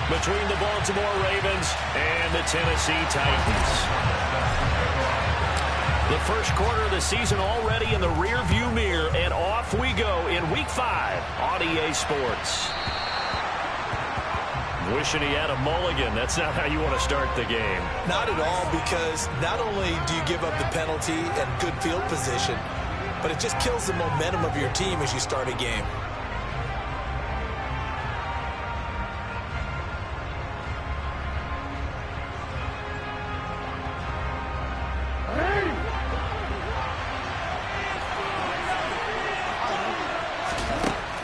between the Baltimore Ravens and the Tennessee Titans. The first quarter of the season already in the rearview mirror, and off we go in Week 5 on EA Sports. Wishing he had a mulligan. That's not how you want to start the game. Not at all, because not only do you give up the penalty and good field position, but it just kills the momentum of your team as you start a game.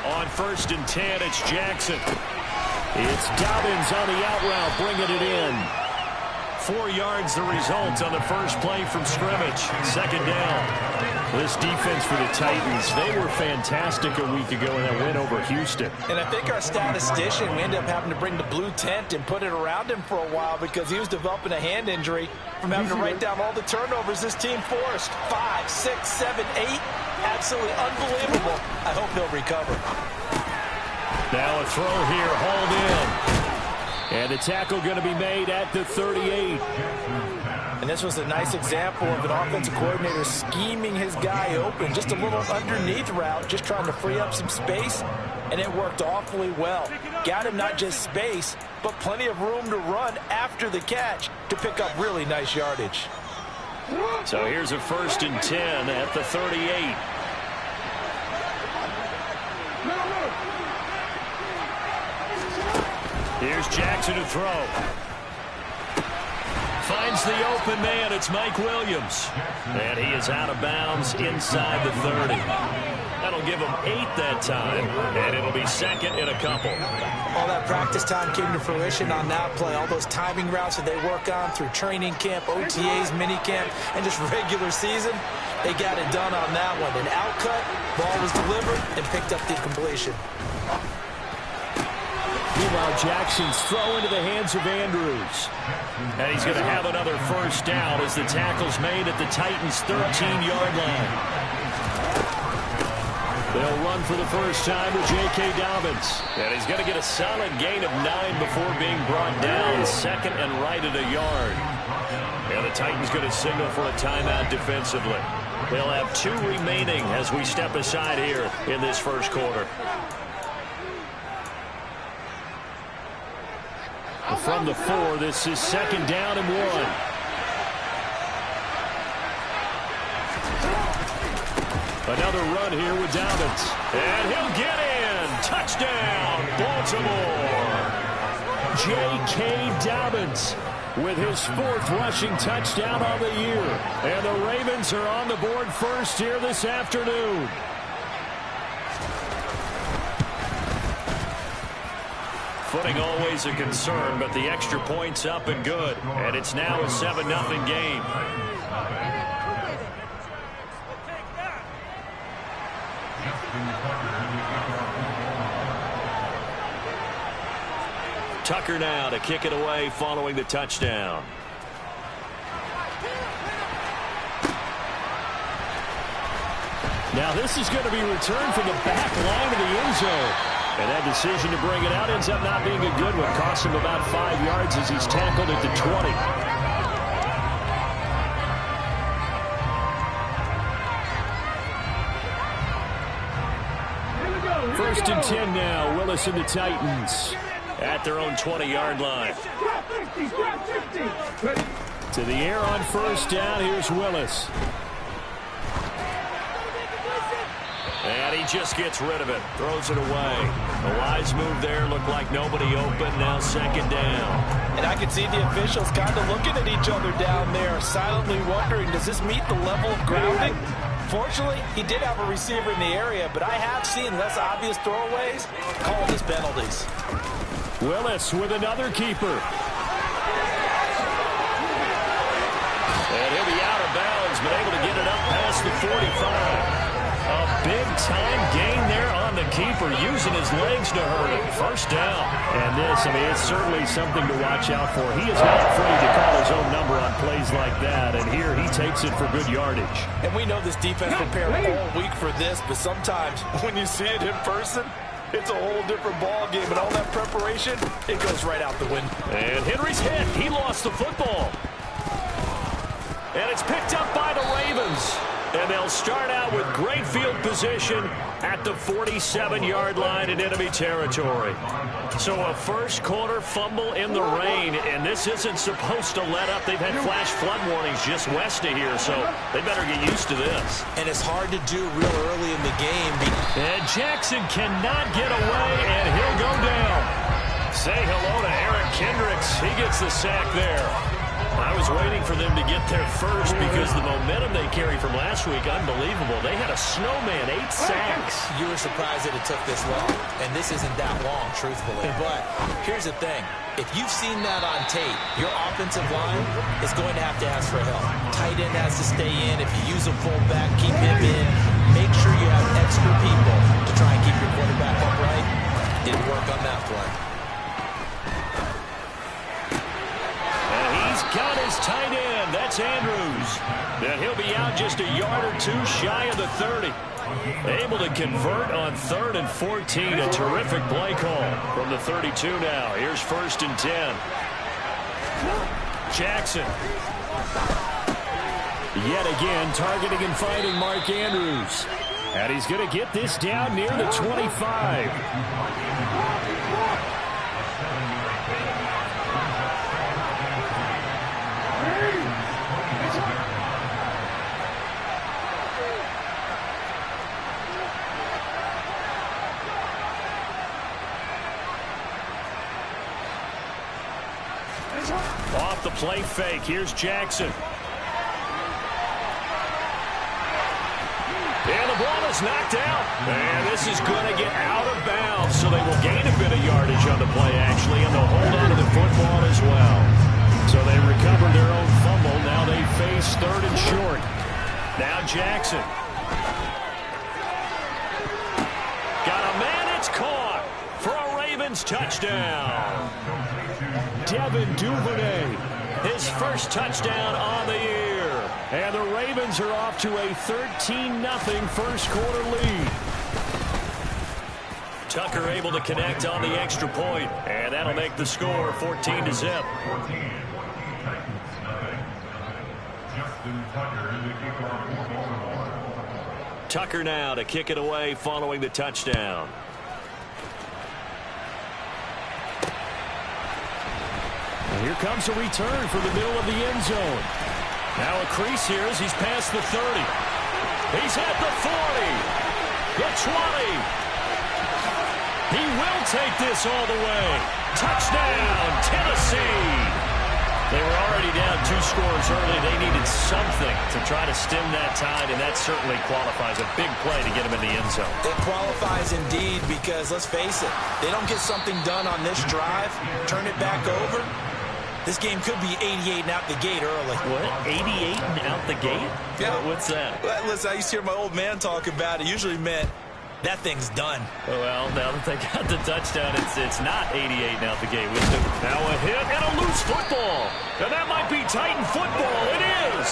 On 1st and 10, it's Jackson. It's Dobbins on the out route, bringing it in. 4 yards the result on the first play from scrimmage. 2nd down. This defense for the Titans, they were fantastic a week ago in that win over Houston. And I think our statistician, we ended up having to bring the blue tent and put it around him for a while because he was developing a hand injury from having to write down all the turnovers this team forced. 5, 6, 7, 8. Absolutely unbelievable. I hope he'll recover. Now a throw here, hauled in. And the tackle going to be made at the 38. And this was a nice example of an offensive coordinator scheming his guy open. Just a little underneath route, just trying to free up some space. And it worked awfully well. Got him not just space, but plenty of room to run after the catch to pick up really nice yardage. So here's a 1st and 10 at the 38. Here's Jackson to throw. Finds the open man. It's Mike Williams. And he is out of bounds inside the 30. That'll give him 8 that time. And it'll be 2nd and a couple. All that practice time came to fruition on that play. All those timing routes that they work on through training camp, OTAs, minicamp, and just regular season, they got it done on that one. An out cut, ball was delivered, and picked up the completion. Meanwhile, Jackson's throw into the hands of Andrews. And he's going to have another 1st down as the tackle's made at the Titans' 13-yard line. They'll run for the first time with J.K. Dobbins. And he's going to get a solid gain of 9 before being brought down, 2nd and right at a yard. And the Titans going to signal for a timeout defensively. They'll have 2 remaining as we step aside here in this first quarter. From the 4, this is 2nd down and 1. Another run here with Dobbins. And he'll get in. Touchdown, Baltimore. J.K. Dobbins with his 4th rushing touchdown on the year. And the Ravens are on the board first here this afternoon. Footing always a concern, but the extra point's up and good. And it's now a 7-0 game. Tucker now to kick it away following the touchdown. Now this is going to be returned from the back line of the end zone. And that decision to bring it out ends up not being a good one. Costs him about 5 yards as he's tackled at the 20. 1st and 10 now. Willis and the Titans at their own 20-yard line. To the air on 1st down. Here's Willis. And he just gets rid of it. Throws it away. A wise move there. Looked like nobody open. Now 2nd down. And I could see the officials kind of looking at each other down there, silently wondering, does this meet the level of grounding? Fortunately, he did have a receiver in the area, but I have seen less obvious throwaways called as penalties. Willis with another keeper. And he'll be out of bounds, but able to get it up past the 45. A big-time gain there on the keeper, using his legs to hurt him. 1st down. And this, I mean, it's certainly something to watch out for. He is not afraid to call his own number on plays like that, and here he takes it for good yardage. And we know this defense prepared all week for this, but sometimes when you see it in person, it's a whole different ball game, and all that preparation, it goes right out the window. And Henry's hit. He lost the football. And it's picked up by the Ravens. And they'll start out with great field position at the 47-yard line in enemy territory. So a first quarter fumble in the rain, and this isn't supposed to let up. They've had flash flood warnings just west of here, so they better get used to this. And it's hard to do real early in the game. And Jackson cannot get away, and he'll go down. Say hello to Eric Kendricks. He gets the sack there. I was waiting for them to get there first because the momentum they carried from last week, unbelievable. They had a snowman, 8 sacks. You were surprised that it took this long, and this isn't that long, truthfully. But here's the thing. If you've seen that on tape, your offensive line is going to have to ask for help. Tight end has to stay in. If you use a fullback, keep him in. Make sure you have extra people to try and keep your quarterback upright. Didn't work on that play. Got his tight end. That's Andrews. And he'll be out just a yard or two shy of the 30. Able to convert on 3rd and 14. A terrific play call from the 32 now. Here's 1st and 10. Jackson. Yet again targeting and finding Mark Andrews. And he's going to get this down near the 25. Off the play fake. Here's Jackson. And the ball is knocked out. And this is going to get out of bounds. So they will gain a bit of yardage on the play, actually, and they'll hold on to the football as well. So they recovered their own fumble. Now they face 3rd and short. Now Jackson. Got a man. It's caught for a Ravens touchdown. Devin Duvernay, his first touchdown on the year. And the Ravens are off to a 13-0 first quarter lead. Tucker able to connect on the extra point, and that'll make the score 14-0. Tucker now to kick it away following the touchdown. And here comes a return from the middle of the end zone. Now a crease here as he's past the 30. He's at the 40. The 20. He will take this all the way. Touchdown, Tennessee. They were already down 2 scores early. They needed something to try to stem that tide, and that certainly qualifies. A big play to get him in the end zone. It qualifies indeed because, let's face it, they don't get something done on this drive, turn it back over. This game could be 88 and out the gate early. What? 88 and out the gate? Yeah. What's that? Well, listen, I used to hear my old man talk about it. Usually meant that thing's done. Well, now that they got the touchdown, it's not 88 and out the gate. Now a hit and a loose football. And that might be Titan football. It is.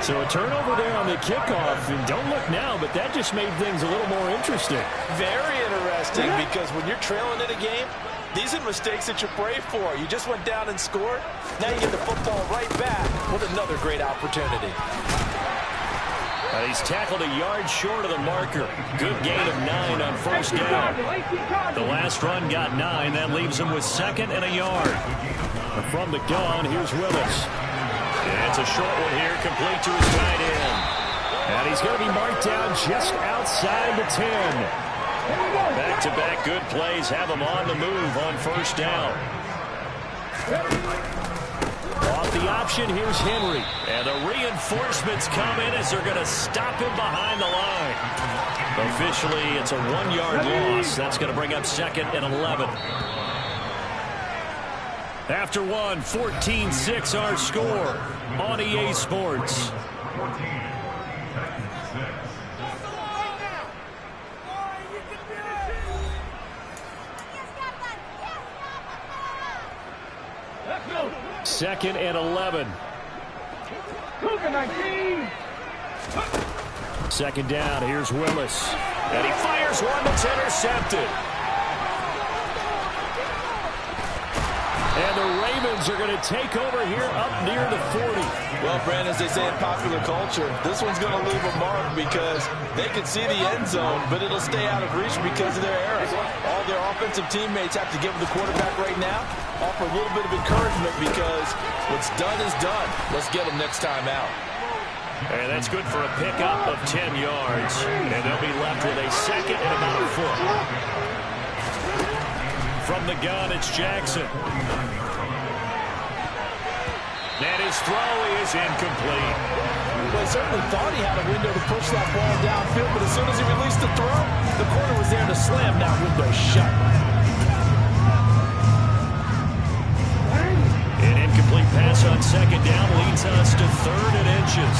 So a turnover there on the kickoff. And don't look now, but that just made things a little more interesting. Very interesting because when you're trailing in a game, these are mistakes that you pray for. You just went down and scored. Now you get the football right back with another great opportunity. He's tackled a yard short of the marker. Good gain of 9 on first down. The last run got 9. That leaves him with 2nd and a yard. From the gun, here's Willis. And it's a short one here, complete to his tight end. And he's going to be marked down just outside the 10. Back-to-back good plays have him on the move on first down. Off the option, here's Henry. And the reinforcements come in as they're going to stop him behind the line. Officially, it's a 1-yard loss. That's going to bring up 2nd and 11. After 1, 14-6 our score on EA Sports. Second and 11. Second down, here's Willis. And he fires one that's intercepted. Browns are going to take over here up near the 40. Well, Brandon, as they say in popular culture, this one's going to leave a mark because they can see the end zone, but it'll stay out of reach because of their errors. All their offensive teammates have to give the quarterback right now, offer a little bit of encouragement because what's done is done. Let's get them next time out. And that's good for a pickup of 10 yards. And they'll be left with a second and about a foot. From the gun, it's Jackson. And his throw is incomplete. Well, he certainly thought he had a window to push that ball downfield, but as soon as he released the throw, the corner was there to slam that window shut. An incomplete pass on second down leads us to 3rd and inches.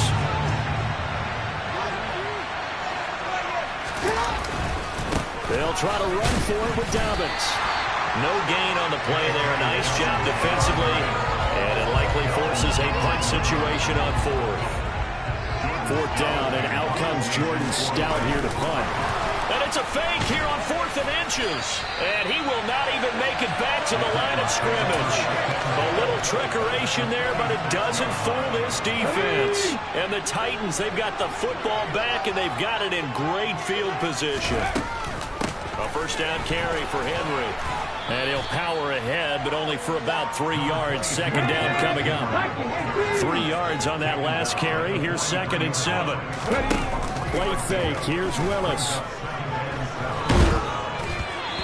They'll try to run for it with Dobbins. No gain on the play there. Nice job defensively. And it likely forces a punt situation on 4th. 4th down, and out comes Jordan Stout here to punt. And it's a fake here on 4th and inches. And he will not even make it back to the line of scrimmage. A little trickeration there, but it doesn't fool this defense. And the Titans, they've got the football back, and they've got it in great field position. A first down carry for Henry. And he'll power ahead, but only for about 3 yards. Second down coming up. 3 yards on that last carry. Here's 2nd and 7. Play fake. Here's Willis.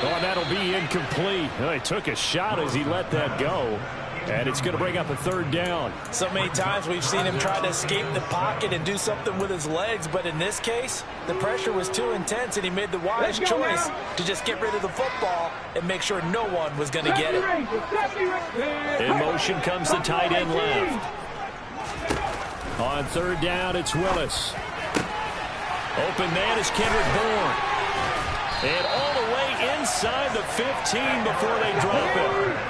Oh, that'll be incomplete. Oh, he took a shot as he let that go. And it's going to bring up a 3rd down. So many times we've seen him try to escape the pocket and do something with his legs, but in this case, the pressure was too intense, and he made the wise choice to just get rid of the football and make sure no one was going to get it. In motion comes the tight end left. On 3rd down, it's Willis. Open man is Kendrick Bourne. And all the way inside the 15 before they drop it.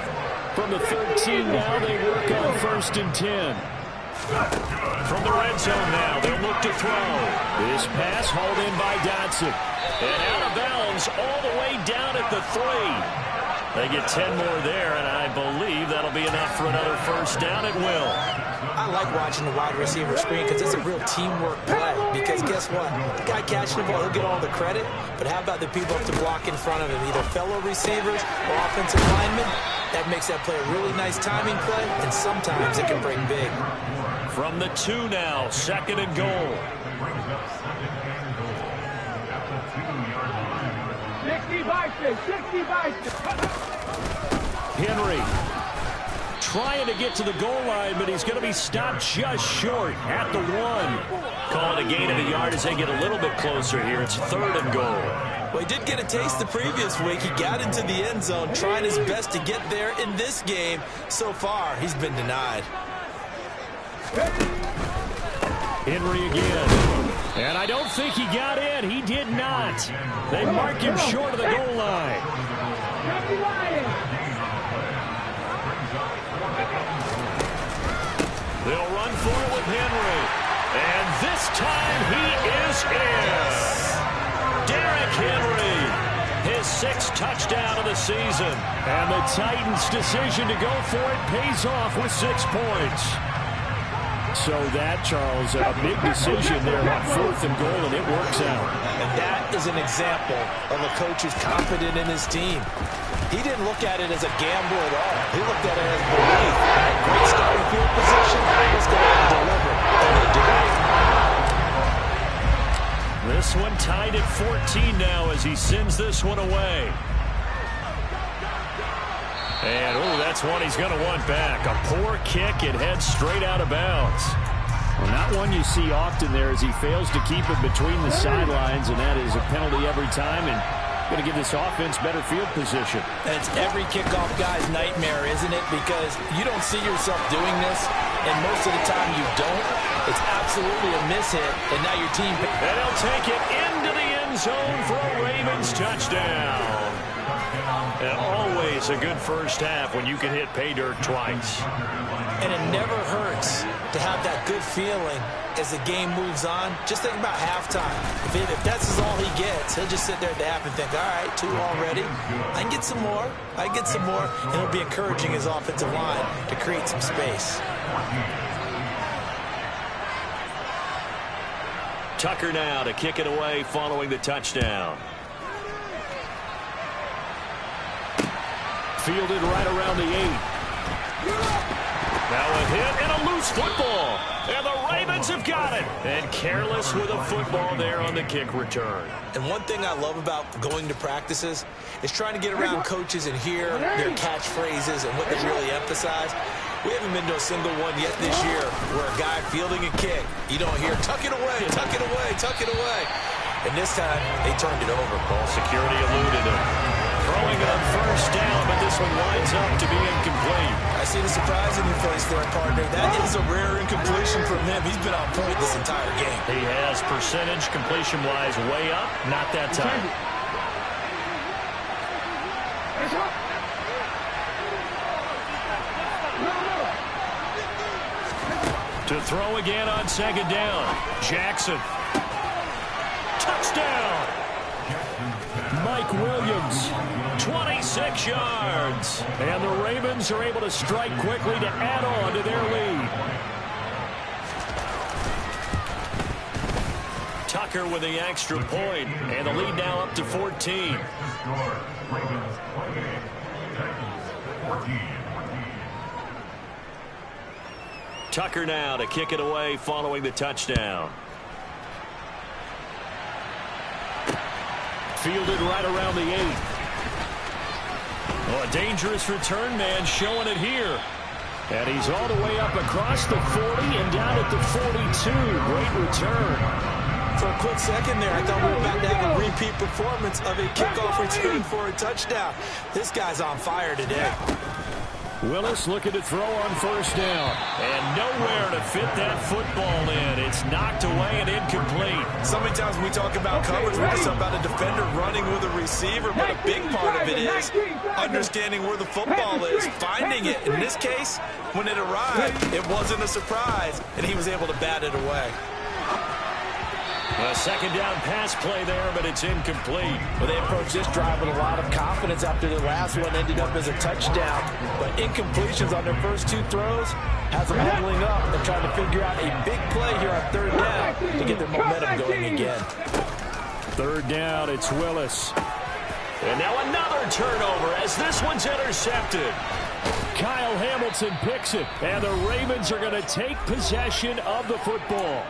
From the 13 now, they work on 1st and 10. From the red zone now, they'll look to throw. This pass hauled in by Dotson. And out of bounds all the way down at the 3. They get 10 more there, and I believe that'll be enough for another first down. It will. I like watching the wide receiver screen because it's a real teamwork play. Because guess what? The guy catching the ball, he'll get all the credit. But how about the people up to block in front of him, either fellow receivers or offensive linemen? That makes that play a really nice timing play, and sometimes it can break big. From the 2 now, 2nd and goal. 60-60. Henry trying to get to the goal line, but he's going to be stopped just short at the 1. Call it a gain of a yard as they get a little bit closer here. It's 3rd and goal. Well, he did get a taste the previous week. He got into the end zone, trying his best to get there in this game. So far, he's been denied. Henry again. And I don't think he got in. He did not. They mark him short of the goal line. They'll run for it with Henry. And this time he is in. Derrick Henry, his 6th touchdown of the season. And the Titans' decision to go for it pays off with 6 points. So that, Charles, a big decision there on 4th and goal, and it works out. And that is an example of a coach who's confident in his team. He didn't look at it as a gamble at all. He looked at it as belief. Great starting field position. Let's go out and deliver. And they did. This one tied at 14 now as he sends this one away. And, oh, that's one he's going to want back. A poor kick. It heads straight out of bounds. Well, not one you see often there as he fails to keep it between the sidelines, and that is a penalty every time, and going to give this offense better field position. And it's every kickoff guy's nightmare, isn't it? Because you don't see yourself doing this, and most of the time you don't. It's absolutely a mishit, and now your team... And they'll take it into the end zone for a Ravens touchdown. And always a good first half when you can hit pay dirt twice. And it never hurts to have that good feeling as the game moves on. Just think about halftime. If that's all he gets, he'll just sit there at the half and think, all right, 2 already. I can get some more. I can get some more. And it'll be encouraging his offensive line to create some space. Tucker now to kick it away following the touchdown. Fielded right around the 8. Now a hit and a loose football. And the Ravens have got it. And careless with a football there on the kick return. And one thing I love about going to practices is trying to get around coaches and hear their catchphrases and what they really emphasize. We haven't been to a single one yet this year where a guy fielding a kick, you don't hear, tuck it away, tuck it away, tuck it away. And this time, they turned it over. Ball security eluded him. Throwing it on first down, but this one winds up to be incomplete. I see the surprise in your face there, partner. That is a rare incompletion from him. He's been on point this entire game. He has percentage completion-wise way up, not that time. To throw again on second down. Jackson. Touchdown. Mike Williams, 26 yards. And the Ravens are able to strike quickly to add on to their lead. Tucker with the extra point, and the lead now up to 14. Tucker now to kick it away following the touchdown. Fielded right around the 8. Oh, a dangerous return man showing it here. And he's all the way up across the 40 and down at the 42. Great return. For a quick second there, I thought we were about to have a repeat performance of a kickoff return for a touchdown. This guy's on fire today. Willis looking to throw on first down. And nowhere to fit that football in. It's knocked away and incomplete. So many times when we talk about coverage, we're just about a defender running with a receiver, but a big part of it is understanding where the football is, finding it. In this case, when it arrived, it wasn't a surprise, and he was able to bat it away. A second down pass play there, but it's incomplete. Well, they approached this drive with a lot of confidence after the last one ended up as a touchdown. But incompletions on their first 2 throws has them huddling up and trying to figure out a big play here on third down to get their momentum going again. Third down, it's Willis. And now another turnover as this one's intercepted. Kyle Hamilton picks it, and the Ravens are going to take possession of the football.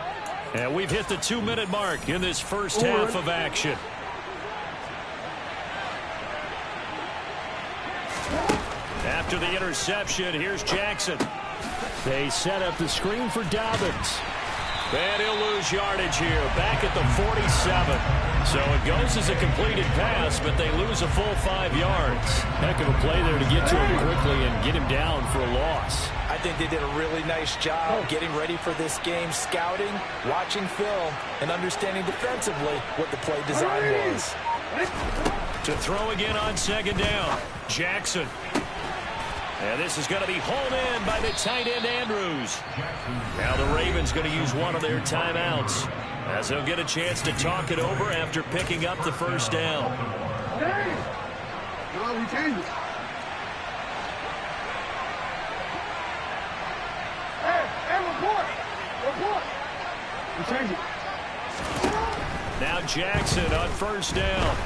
And we've hit the 2-minute mark in this first half of action. After the interception, here's Jackson. They set up the screen for Dobbins. And he'll lose yardage here, back at the 47. So it goes as a completed pass, but they lose a full 5 yards. Heck of a play there to get to him quickly and get him down for a loss. I think they did a really nice job getting ready for this game, scouting, watching film, and understanding defensively what the play design was. To throw again on second down, Jackson. And this is going to be hauled in by the tight end, Andrews. Now the Ravens going to use one of their timeouts as they'll get a chance to talk it over after picking up the first down. Now Jackson on first down.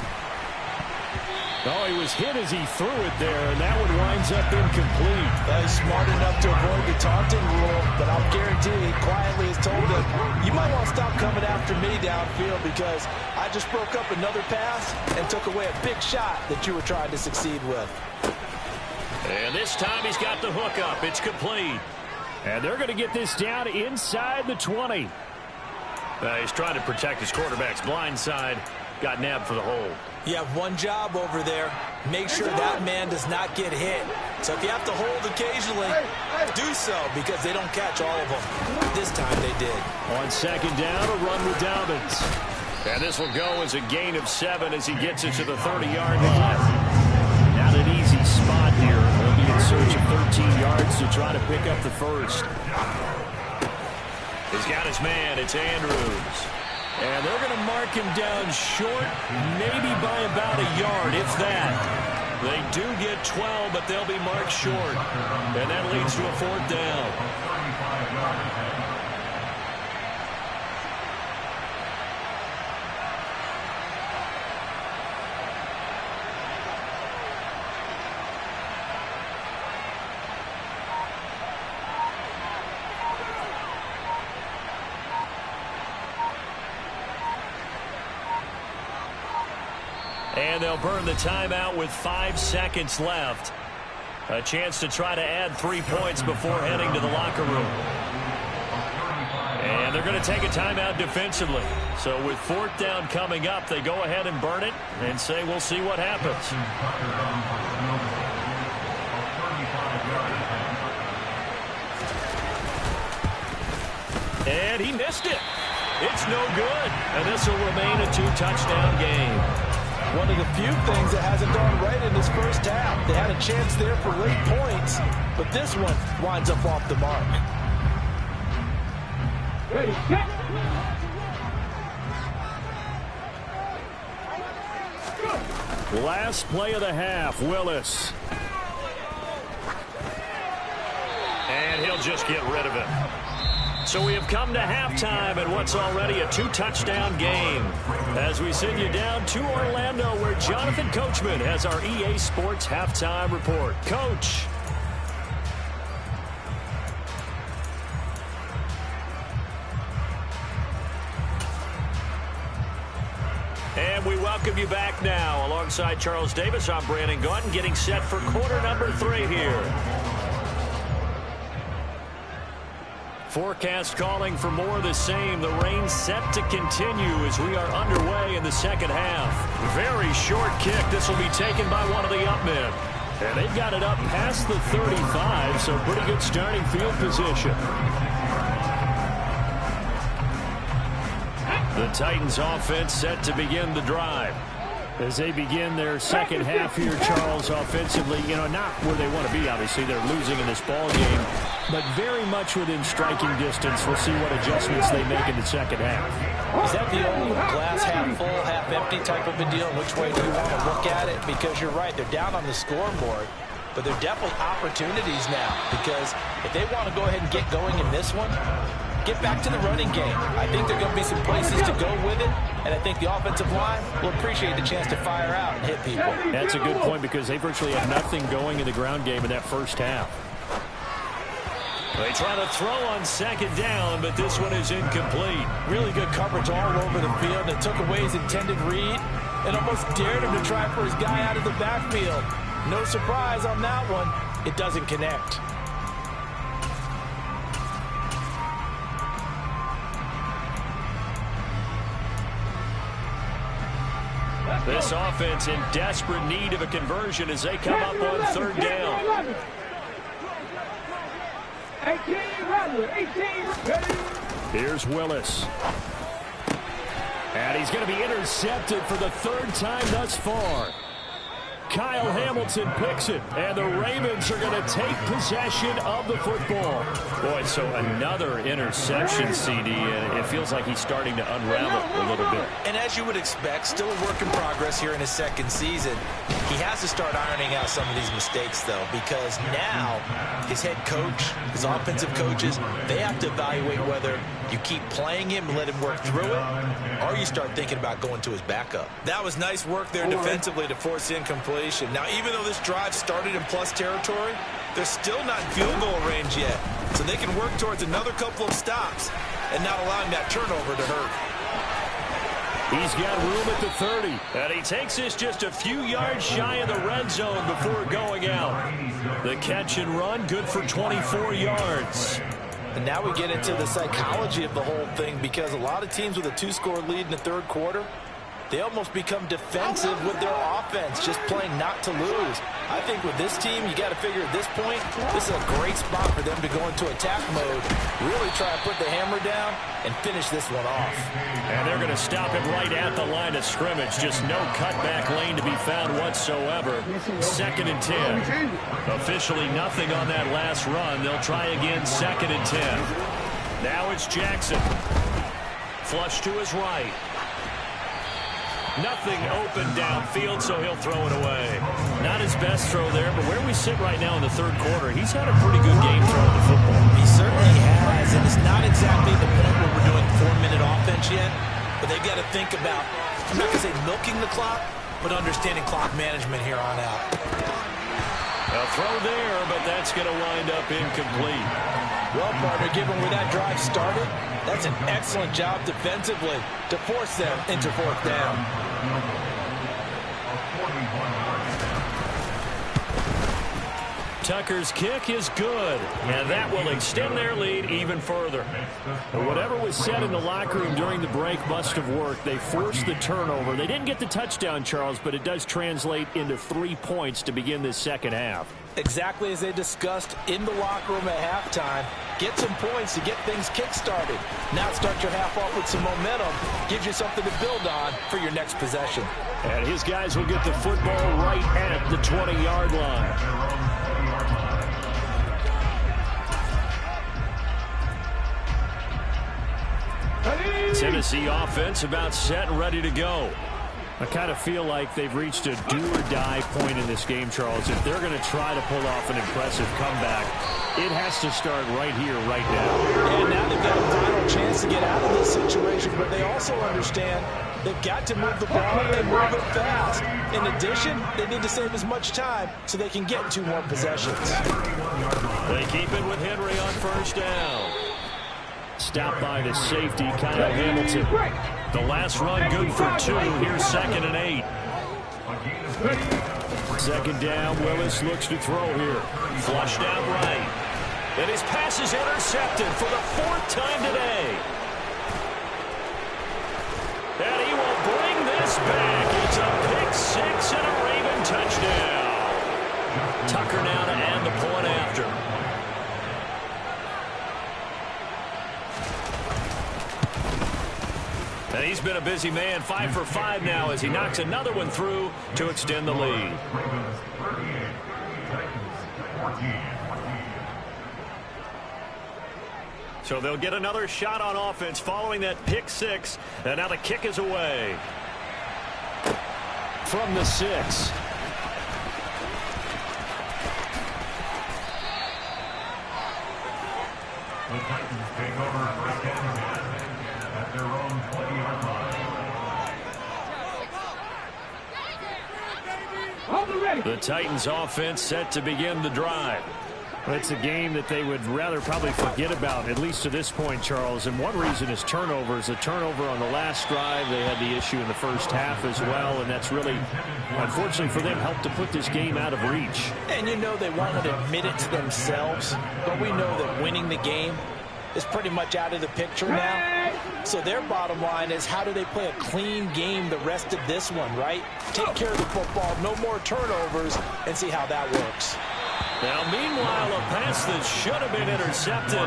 Oh, he was hit as he threw it there, and that one winds up incomplete. He's smart enough to avoid the taunting rule, but I'll guarantee he quietly has told him, you might want to stop coming after me downfield because I just broke up another pass and took away a big shot that you were trying to succeed with. And this time he's got the hook up. It's complete. And they're going to get this down inside the 20. He's trying to protect his quarterback's blind side. Got nabbed for the hold. You have one job over there. Make sure that man does not get hit. So if you have to hold occasionally, do so because they don't catch all of them. This time they did. On second down, a run with Dobbins. And this will go as a gain of 7 as he gets it to the 30-yard line. Now they yards to try to pick up the first. He's got his man. It's Andrews. And they're going to mark him down short, maybe by about a yard, if that. They do get 12, but they'll be marked short. And that leads to a 4th down. And they'll burn the timeout with 5 seconds left. A chance to try to add 3 points before heading to the locker room. And they're going to take a timeout defensively. So with 4th down coming up, they go ahead and burn it and say we'll see what happens. And he missed it. It's no good. And this will remain a 2-touchdown game. One of the few things that hasn't gone right in this first half. They had a chance there for late points, but this one winds up off the mark. Ready, set. Last play of the half, Willis. And he'll just get rid of it. So we have come to halftime in what's already a 2-touchdown game. As we send you down to Orlando, where Jonathan Coachman has our EA Sports halftime report. Coach. And we welcome you back now. Alongside Charles Davis, I'm Brandon Gaudin, getting set for quarter number 3 here. Forecast calling for more of the same. The rain set to continue as we are underway in the second half. Very short kick. This will be taken by one of the up men. And they've got it up past the 35, so pretty good starting field position. The Titans offense set to begin the drive. As they begin their second half here, Charles, offensively, not where they want to be, obviously. They're losing in this ball game, but very much within striking distance. We'll see what adjustments they make in the second half. Is that the old glass half full, half empty type of a deal? Which way do you want to look at it? Because you're right, they're down on the scoreboard, but they're definitely opportunities now. Because if they want to go ahead and get going in this one, get back to the running game. I think there are going to be some places to go with it, and I think the offensive line will appreciate the chance to fire out and hit people. That's a good point because they virtually have nothing going in the ground game in that first half. They try to throw on second down, but this one is incomplete. Really good coverage all over the field. It took away his intended read and almost dared him to try for his guy out of the backfield. No surprise on that one. It doesn't connect. This offense in desperate need of a conversion as they come up on third down. 18, Here's Willis. And he's going to be intercepted for the 3rd time thus far. Kyle Hamilton picks it, and the Ravens are going to take possession of the football. Boy, so another interception, CD, and it feels like he's starting to unravel a little bit. And as you would expect, still a work in progress here in his second season. He has to start ironing out some of these mistakes, though, because now his head coach, his offensive coaches, they have to evaluate whether you keep playing him and let him work through it, or you start thinking about going to his backup. That was nice work there defensively to force incompletion. Now, even though this drive started in plus territory, they're still not in field goal range yet. So they can work towards another couple of stops and not allowing that turnover to hurt. He's got room at the 30. And he takes this just a few yards shy of the red zone before going out. The catch and run, good for 24 yards. And now we get into the psychology of the whole thing, because a lot of teams with a 2-score lead in the third quarter, they almost become defensive with their offense, just playing not to lose. I think with this team, you got to figure at this point, this is a great spot for them to go into attack mode, really try to put the hammer down and finish this one off. And they're going to stop it right at the line of scrimmage. Just no cutback lane to be found whatsoever. 2nd and 10. Officially nothing on that last run. They'll try again, 2nd and 10. Now it's Jackson. Flush to his right. Nothing open downfield, so he'll throw it away. Not his best throw there, but where we sit right now in the 3rd quarter, he's had a pretty good game throwing the football. He certainly has, and it's not exactly the point where we're doing 4-minute offense yet, but they've got to think about, I'm not going to say milking the clock, but understanding clock management here on out. A throw there, but that's going to wind up incomplete. Well, partner, given where that drive started, that's an excellent job defensively to force them into 4th down. Tucker's kick is good, and that will extend their lead even further. But whatever was said in the locker room during the break must have worked. They forced the turnover. They didn't get the touchdown, Charles, but it does translate into 3 points to begin this 2nd half. Exactly as they discussed in the locker room at halftime. Get some points to get things kick-started. Now start your half off with some momentum. Gives you something to build on for your next possession. And his guys will get the football right at the 20-yard line. Tennessee offense about set and ready to go. I kind of feel like they've reached a do-or-die point in this game, Charles. If they're going to try to pull off an impressive comeback, it has to start right here, right now. And now they've got a final chance to get out of this situation, but they also understand they've got to move the ball and move it fast. In addition, they need to save as much time so they can get 2 more possessions. They keep it with Henry on 1st down. Stopped by the safety, Kyle Hamilton. The last run good for 2. Here's 2nd and 8. 2nd down, Willis looks to throw here. Flush down right. And his pass is intercepted for the 4th time today. And he will bring this back. It's a pick 6 and a Raven touchdown. Tucker now to add the point after. And he's been a busy man, 5 for 5 now as he knocks another one through to extend the lead. So they'll get another shot on offense following that pick 6. And now the kick is away. From the 6. The Titans take over at their own 20-yard line. The Titans offense set to begin the drive. It's a game that they would rather probably forget about, at least to this point, Charles. And one reason is turnovers. A turnover on the last drive. They had the issue in the 1st half as well, and that's really, unfortunately for them, helped to put this game out of reach. And you know they won't admit it to themselves, but we know that winning the game is pretty much out of the picture now. So their bottom line is, how do they play a clean game the rest of this one, right? Take care of the football, no more turnovers, and see how that works. Now, meanwhile, a pass that should have been intercepted,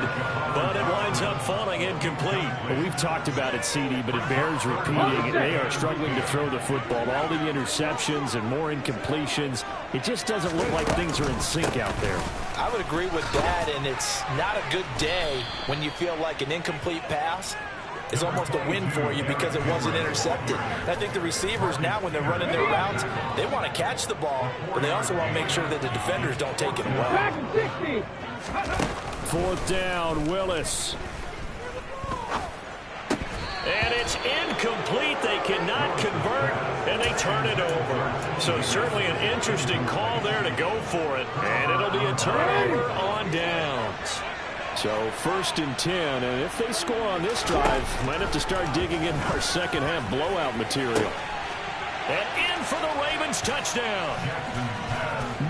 but it winds up falling incomplete. Well, we've talked about it, CD, but it bears repeating. They are struggling to throw the football. All the interceptions and more incompletions. It just doesn't look like things are in sync out there. I would agree with that, and it's not a good day when you feel like an incomplete pass is almost a win for you because it wasn't intercepted. And I think the receivers now, when they're running their routes, they want to catch the ball, but they also want to make sure that the defenders don't take it away. 4th down, Willis. And it's incomplete. They cannot convert, and they turn it over. So certainly an interesting call there to go for it, and it'll be a turnover on downs. So 1st and 10, and if they score on this drive, might have to start digging in our 2nd half blowout material. And in for the Ravens touchdown.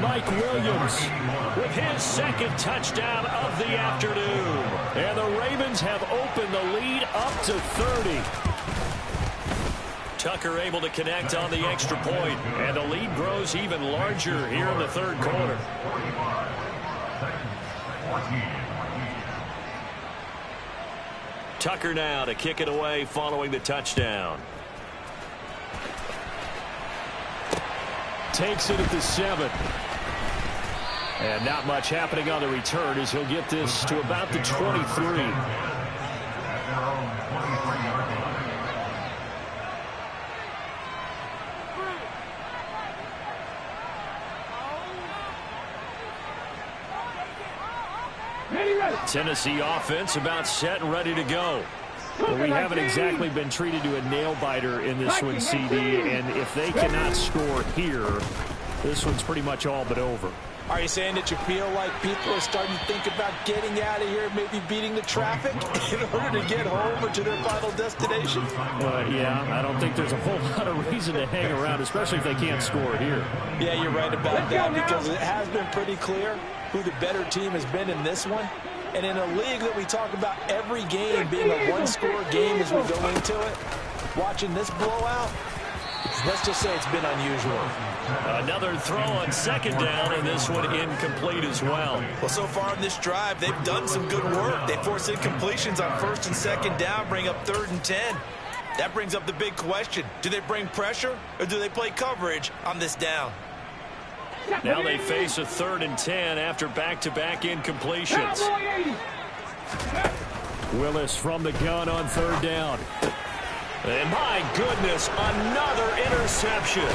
Mike Williams with his 2nd touchdown of the afternoon. And the Ravens have opened the lead up to 30. Tucker able to connect on the extra point, and the lead grows even larger here in the third quarter. Tucker now to kick it away following the touchdown. Takes it at the 7. And not much happening on the return as he'll get this to about the 23. Tennessee offense about set and ready to go. Well, we haven't exactly been treated to a nail-biter in this one, CD, and if they cannot score here, this one's pretty much all but over. Are you saying that you feel like people are starting to think about getting out of here, maybe beating the traffic in order to get home or to their final destination? Yeah, I don't think there's a whole lot of reason to hang around, especially if they can't score here. Yeah, you're right about that, because it has been pretty clear who the better team has been in this one. And in a league that we talk about every game being a one-score game as we go into it, watching this blowout, let's just say it's been unusual. Another throw on second down, and this one incomplete as well. Well, so far on this drive, they've done some good work. They force incompletions on first and second down, bring up 3rd and 10. That brings up the big question. Do they bring pressure, or do they play coverage on this down? Now they face a 3rd and 10 after back-to-back incompletions. Willis from the gun on 3rd down. And my goodness, another interception.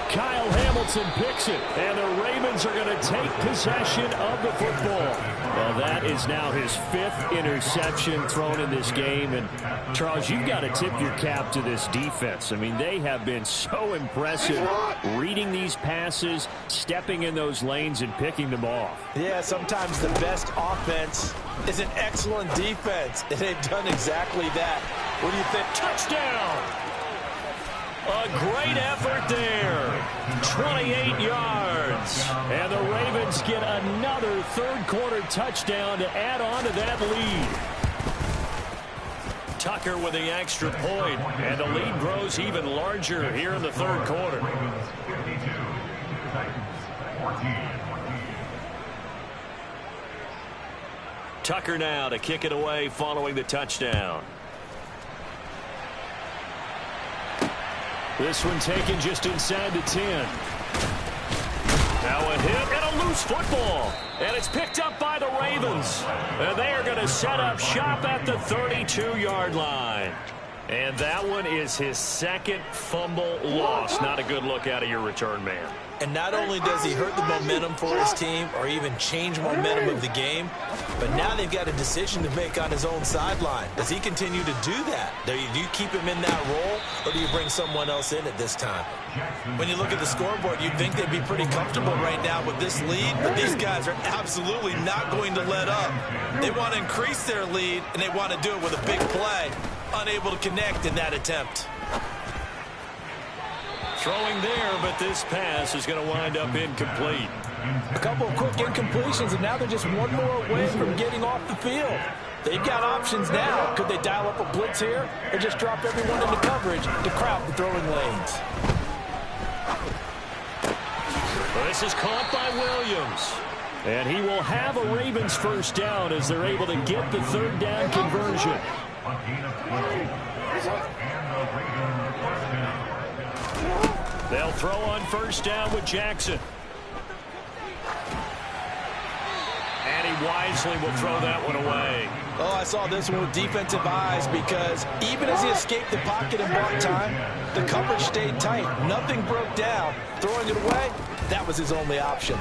Kyle Hamilton picks it, and the Ravens are going to take possession of the football. Well, that is now his 5th interception thrown in this game. And, Charles, you've got to tip your cap to this defense. I mean, they have been so impressive reading these passes, stepping in those lanes, and picking them off. Yeah, sometimes the best offense is an excellent defense, and they've done exactly that. What do you think? Touchdown! A great effort there. 28 yards. And the Ravens get another third-quarter touchdown to add on to that lead. Tucker with the extra point, and the lead grows even larger here in the third quarter. Tucker now to kick it away following the touchdown. This one taken just inside the 10. Now a hit and a loose football. And it's picked up by the Ravens. And they are going to set up shop at the 32-yard line. And that one is his 2nd fumble loss. Not a good look out of your return man. And not only does he hurt the momentum for his team or even change momentum of the game, but now they've got a decision to make on his own sideline. Does he continue to do that? Do you keep him in that role, or do you bring someone else in at this time? When you look at the scoreboard, you'd think they'd be pretty comfortable right now with this lead, but these guys are absolutely not going to let up. They want to increase their lead, and they want to do it with a big play. Unable to connect in that attempt. Throwing there, but this pass is going to wind up incomplete. A couple of quick incompletions, and now they're just one more away from getting off the field. They've got options now. Could they dial up a blitz here, or just drop everyone into coverage to crowd the throwing lanes? This is caught by Williams. And he will have a Ravens first down as they're able to get the 3rd down conversion. They'll throw on first down with Jackson. And he wisely will throw that one away. Oh, I saw this one with defensive eyes, because even as he escaped the pocket and bought time, the coverage stayed tight. Nothing broke down. Throwing it away, that was his only option.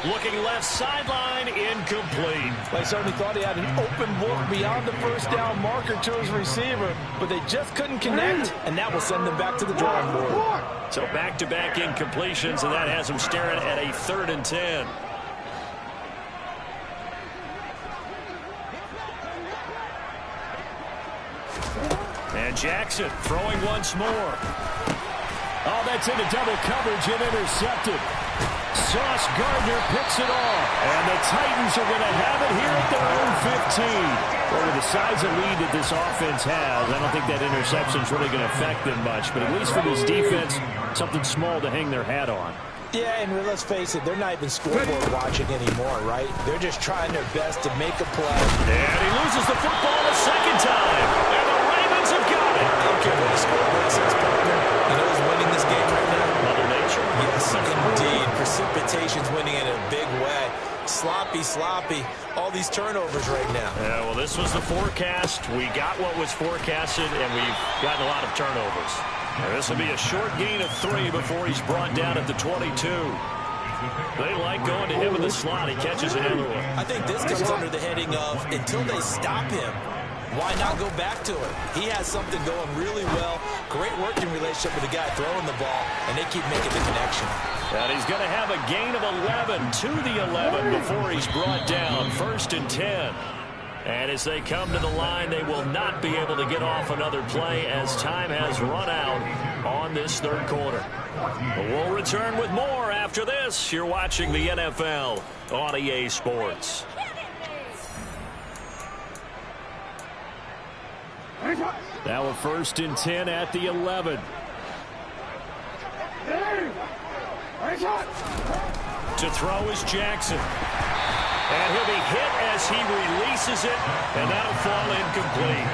Looking left sideline, incomplete. They certainly thought he had an open look beyond the first down marker to his receiver, but they just couldn't connect, and that will send them back to the drawing board. So back-to-back incompletions, and that has him staring at a 3rd and 10. And Jackson throwing once more. Oh, that's into double coverage and intercepted. Sauce Gardner picks it off. And the Titans are going to have it here at their own 15. Well, with the size of lead that this offense has, I don't think that interception is really going to affect them much. But at least for this defense, something small to hang their hat on. Yeah, and let's face it, they're not even scoreboard watching anymore, right? They're just trying their best to make a play. And he loses the football a second time. And the Ravens have got it. I don't care what the scoreboard says, partner. You know who's winning this game right now? Mother Nature. Yes, indeed. Precipitation's winning in a big way. Sloppy, sloppy. All these turnovers right now. Yeah, well, this was the forecast. We got what was forecasted, and we've gotten a lot of turnovers. This will be a short gain of 3 before he's brought down at the 22. They like going to him in the slot. He catches another one. I think this comes under the heading of until they stop him, why not go back to it? He has something going really well. Great working relationship with the guy throwing the ball, and they keep making the connection. And he's going to have a gain of 11 to the 11 before he's brought down. 1st and 10. And as they come to the line, they will not be able to get off another play as time has run out on this third quarter. But we'll return with more after this. You're watching the NFL on EA Sports. Now a 1st and 10 at the 11. To throw is Jackson. And he'll be hit as he releases it, and that'll fall incomplete.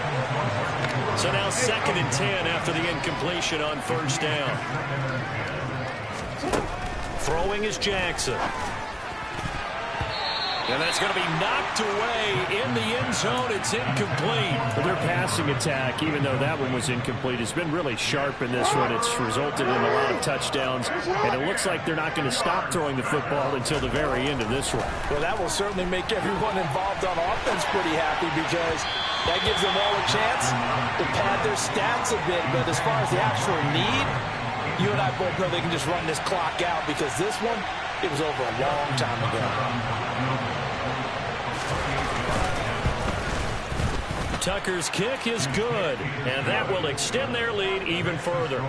So now 2nd and 10 after the incompletion on 1st down. Throwing is Jackson. And that's going to be knocked away in the end zone. It's incomplete. Well, their passing attack, even though that one was incomplete, has been really sharp in this one. It's resulted in a lot of touchdowns, and it looks like they're not going to stop throwing the football until the very end of this one. Well, that will certainly make everyone involved on offense pretty happy because that gives them all a chance to pad their stats a bit. But as far as the actual need, you and I both know they can just run this clock out because this one, it was over a long time ago. Tucker's kick is good, and that will extend their lead even further.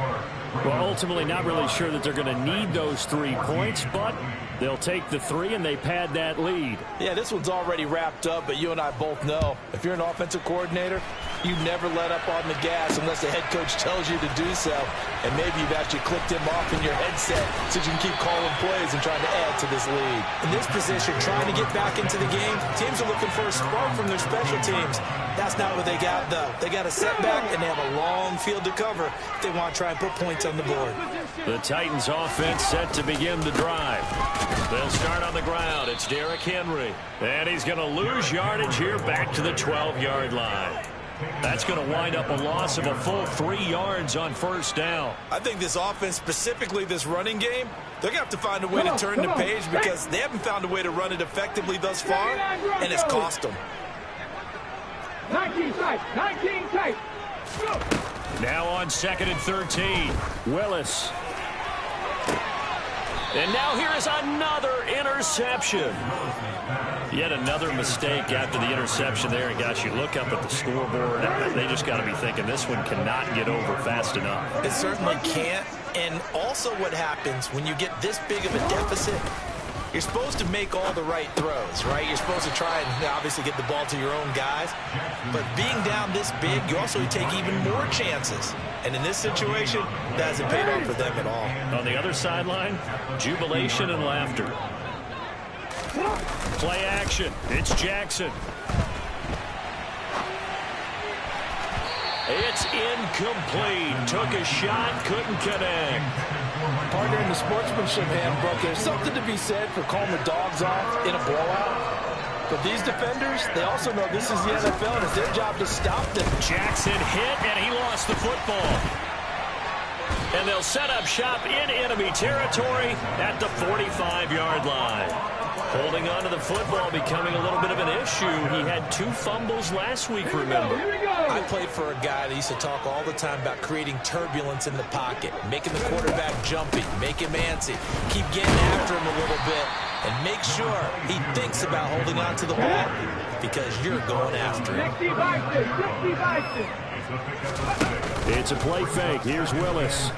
Well, ultimately, not really sure that they're going to need those 3 points, but they'll take the 3 and they pad that lead. Yeah, this one's already wrapped up, but you and I both know if you're an offensive coordinator, you never let up on the gas unless the head coach tells you to do so. And maybe you've actually clicked him off in your headset so you can keep calling plays and trying to add to this lead. In this position, trying to get back into the game, teams are looking for a spark from their special teams. That's not what they got, though. They got a setback, and they have a long field to cover if they want to try and put points on the board. The Titans offense set to begin the drive. They'll start on the ground. It's Derrick Henry. And he's going to lose yardage here back to the 12-yard line. That's going to wind up a loss of a full 3 yards on 1st down. I think this offense, specifically this running game, they're going to have to find a way to turn the page because they haven't found a way to run it effectively thus far, and it's cost them. 19 tight, 19 tight. Now on 2nd and 13. Willis. And now here is another interception. Yet another mistake after the interception there. And gosh, you look up at the scoreboard, they just got to be thinking this one cannot get over fast enough. It certainly can't. And also what happens when you get this big of a deficit, you're supposed to make all the right throws, right? You're supposed to try and obviously get the ball to your own guys. But being down this big, you also take even more chances. And in this situation, that hasn't paid off for them at all. On the other sideline, jubilation and laughter. Play action. It's Jackson. It's incomplete. Took a shot, couldn't connect. Partner, in the sportsmanship handbook, there's something to be said for calling the dogs off in a blowout. But these defenders, they also know this is the NFL, and it's their job to stop them. Jackson hit, and he lost the football. And they'll set up shop in enemy territory at the 45-yard line. Holding on to the football becoming a little bit of an issue. He had 2 fumbles last week, remember. I played for a guy that used to talk all the time about creating turbulence in the pocket, making the quarterback jumpy, make him antsy, keep getting after him a little bit, and make sure he thinks about holding on to the ball because you're going after him. It's a play fake. Here's Willis.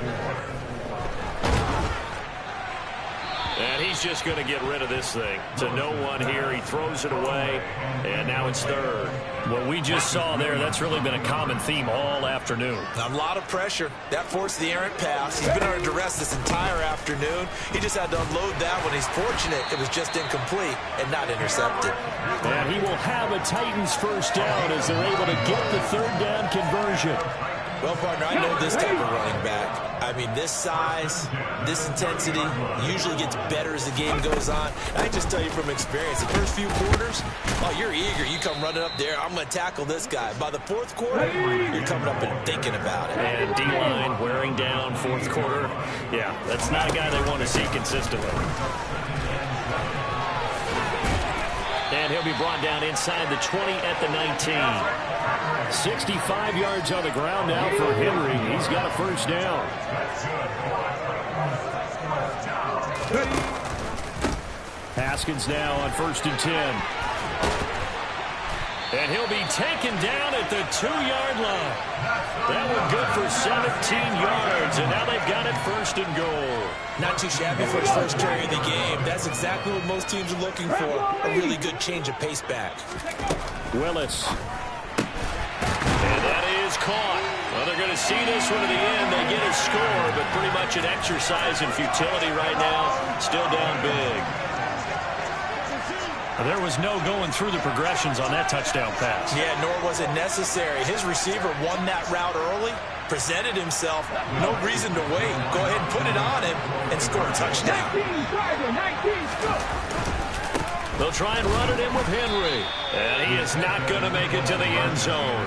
And he's just going to get rid of this thing. To no one here. He throws it away, and now it's third. What we just saw there, that's really been a common theme all afternoon. A lot of pressure. That forced the errant pass. He's been under duress this entire afternoon. He just had to unload that one. He's fortunate it was just incomplete and not intercepted. And he will have a Titans first down as they're able to get the third down conversion. Well, partner, I know this type of running back. I mean, this size, this intensity usually gets better as the game goes on. And I just tell you from experience, the first few quarters, oh, you're eager. You come running up there, I'm going to tackle this guy. By the fourth quarter, you're coming up and thinking about it. And D-line wearing down fourth quarter. Yeah, that's not a guy they want to see consistently. And he'll be brought down inside the 20 at the 19. 65 yards on the ground now for Henry. He's got a first down. Haskins now on 1st and 10. And he'll be taken down at the 2-yard line. That one good for 17 yards, and now they've got it 1st and goal. Not too shabby for his first carry of the game. That's exactly what most teams are looking for, a really good change of pace back. Willis. And that is caught. Well, they're going to see this one to the end. They get a score, but pretty much an exercise in futility right now. Still down big. There was no going through the progressions on that touchdown pass. Yeah, nor was it necessary. His receiver won that route early, presented himself. No reason to wait. Go ahead and put it on him and score a touchdown. They'll try and run it in with Henry. And he is not going to make it to the end zone.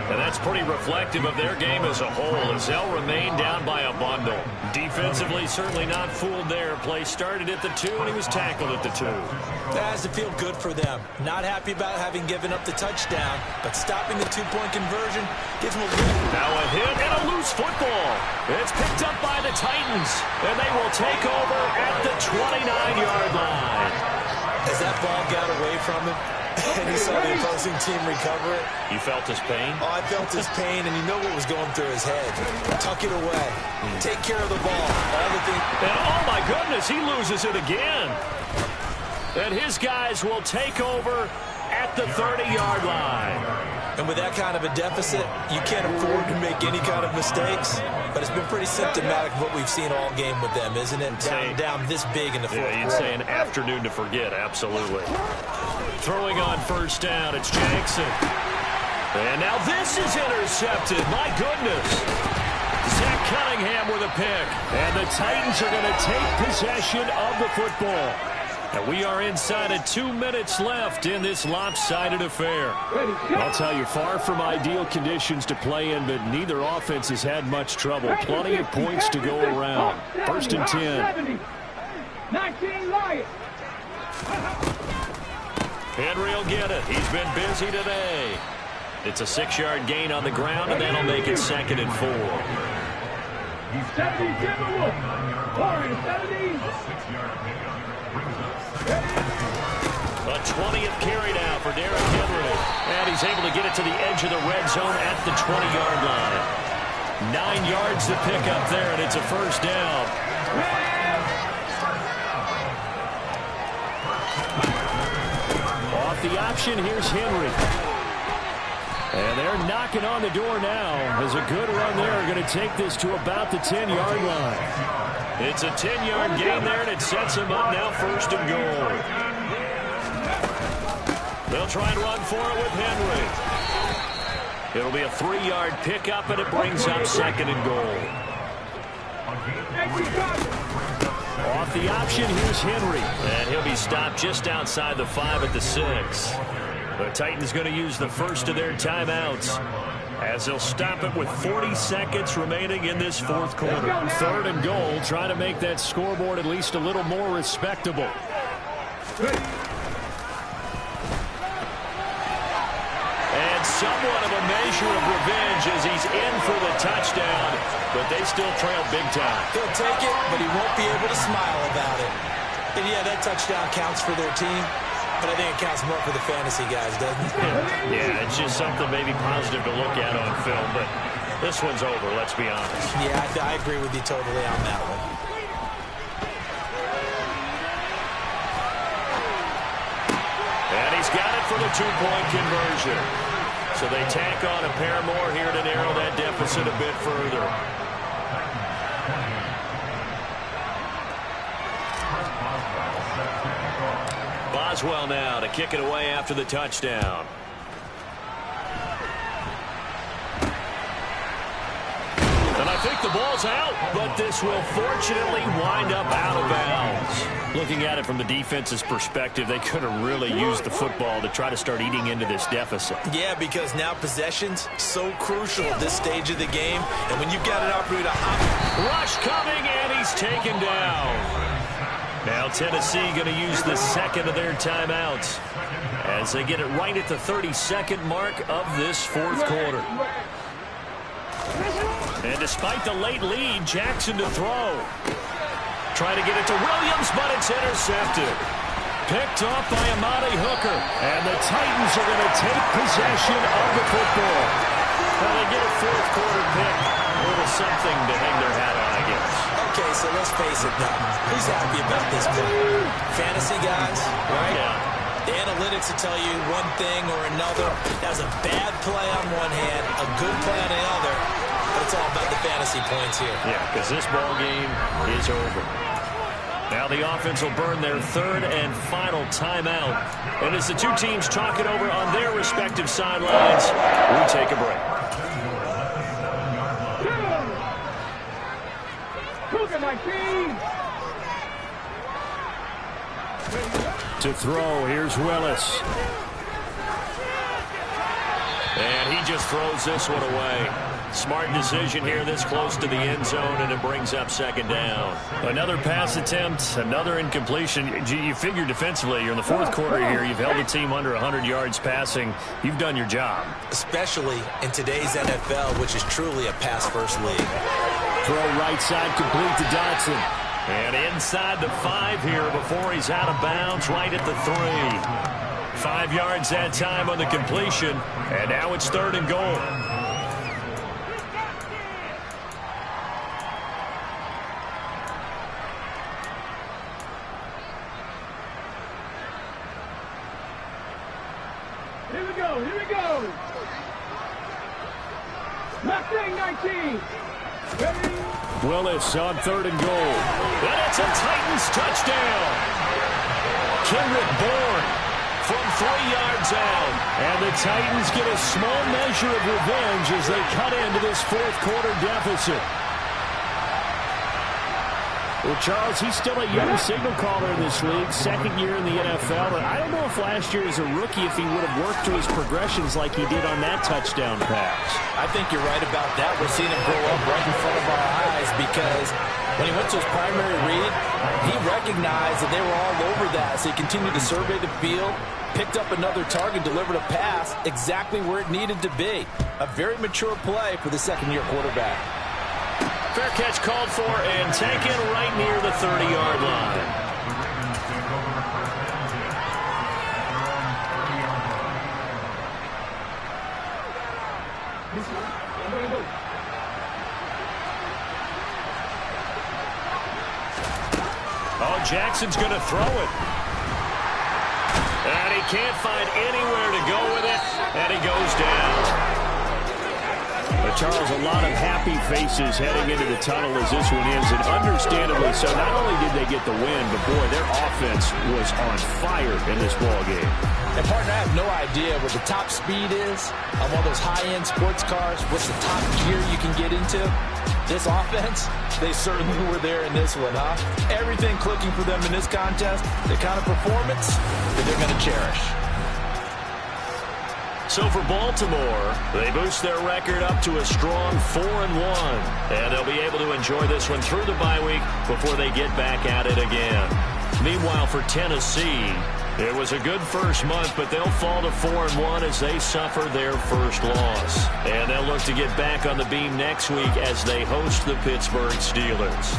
And that's pretty reflective of their game as a whole, as they'll remain down by a bundle. Defensively, certainly not fooled there. Play started at the 2, and he was tackled at the 2. That has to feel good for them. Not happy about having given up the touchdown, but stopping the 2-point conversion gives them a lead. Now a hit and a loose football. It's picked up by the Titans, and they will take over at the 29-yard line. As that ball got away from him, and he saw the opposing team recover it. You felt his pain? Oh, I felt his pain, and you know what was going through his head. Tuck it away. Take care of the ball. All the things. And oh, my goodness, he loses it again. And his guys will take over at the 30-yard line. And with that kind of a deficit, you can't afford to make any kind of mistakes. But it's been pretty symptomatic of what we've seen all game with them, isn't it? Down this big in the fourth quarter. You'd say an afternoon to forget, absolutely. Throwing on first down, it's Jackson. And now this is intercepted. My goodness. Zach Cunningham with a pick. And the Titans are going to take possession of the football. And we are inside of 2 minutes left in this lopsided affair. I'll tell you, far from ideal conditions to play in, but neither offense has had much trouble. Plenty of points to go around. 1st and 10. 19 Lions. Henry will get it. He's been busy today. It's a 6-yard gain on the ground, and that'll make it 2nd and 4. 70 Timberwolves. 70. A 20th carry now for Derrick Henry. And he's able to get it to the edge of the red zone at the 20-yard line. 9 yards to pick up there, and it's a first down. Off the option, here's Henry. And they're knocking on the door now. As a good run there, going to take this to about the 10-yard line. It's a 10-yard gain there, and it sets him up now 1st and goal. They'll try and run for it with Henry. It'll be a 3-yard pickup, and it brings up 2nd and goal. Off the option, here's Henry. And he'll be stopped just outside the 5 at the 6. The Titans going to use the first of their timeouts as they'll stop it with 40 seconds remaining in this fourth quarter. 3rd and goal, trying to make that scoreboard at least a little more respectable. And somewhat of a measure of revenge as he's in for the touchdown, but they still trail big time. He'll take it, but he won't be able to smile about it. And yeah, that touchdown counts for their team, but I think it counts more for the fantasy guys, doesn't it? Yeah, it's just something maybe positive to look at on film, but this one's over, let's be honest. Yeah, I agree with you totally on that one. He's got it for the two-point conversion. So they tack on a pair more here to narrow that deficit a bit further. Boswell now to kick it away after the touchdown. And I think the ball's out, but this will fortunately wind up out of bounds. Looking at it from the defense's perspective, they could have really used the football to try to start eating into this deficit. Yeah, because now possession's so crucial at this stage of the game. And when you've got an opportunity to hop. Rush coming, and he's taken down. Now Tennessee going to use the second of their timeouts as they get it right at the 32nd mark of this fourth quarter. And despite the late lead, Jackson to throw. Trying to get it to Williams, but it's intercepted. Picked off by Amani Hooker. And the Titans are going to take possession of the football. Well, they get a fourth quarter pick. A little something to hang their hat on, I guess. Okay, so let's face it now. Who's happy about this play? Fantasy guys, right? Yeah. The analytics will tell you one thing or another. That was a bad play on one hand, a good play on the other. But it's all about the fantasy points here. Yeah, because this ball game is over. Now the offense will burn their third and final timeout. And as the two teams talk it over on their respective sidelines, we take a break. To throw, here's Willis. And he just throws this one away. Smart decision here this close to the end zone, and it brings up second down. Another pass attempt, another incompletion. You figure defensively, you're in the fourth quarter here. You've held the team under 100 yards passing. You've done your job. Especially in today's NFL, which is truly a pass-first league. Throw right side complete to Dotson. And inside the 5 here before he's out of bounds, right at the 3. 5 yards that time on the completion, and now it's third and goal. Here we go, here we go. Mustang 19. Ready? Willis on third and goal. And it's a Titans touchdown. Kendrick Bourne from 3 yards out. And the Titans get a small measure of revenge as they cut into this fourth quarter deficit. Well, Charles, he's still a young signal caller in this league, second year in the NFL. And I don't know if last year as a rookie if he would have worked through his progressions like he did on that touchdown pass. I think you're right about that. We're seeing him grow up right in front of our eyes because when he went to his primary read, he recognized that they were all over that. So he continued to survey the field, picked up another target, delivered a pass exactly where it needed to be. A very mature play for the second-year quarterback. Fair catch called for and taken right near the 30-yard line. Oh, Jackson's going to throw it. And he can't find anywhere to go with it, and he goes down. Charles, a lot of happy faces heading into the tunnel as this one ends, and understandably so. Not only did they get the win, but boy, their offense was on fire in this ball game. And partner, I have no idea what the top speed is on one of those high-end sports cars, what's the top gear you can get into. This offense, they certainly were there in this one, huh? Everything clicking for them in this contest, the kind of performance that they're going to cherish. So for Baltimore, they boost their record up to a strong 4-1. And they'll be able to enjoy this one through the bye week before they get back at it again. Meanwhile, for Tennessee, it was a good first month, but they'll fall to 4-1 as they suffer their first loss. And they'll look to get back on the beam next week as they host the Pittsburgh Steelers.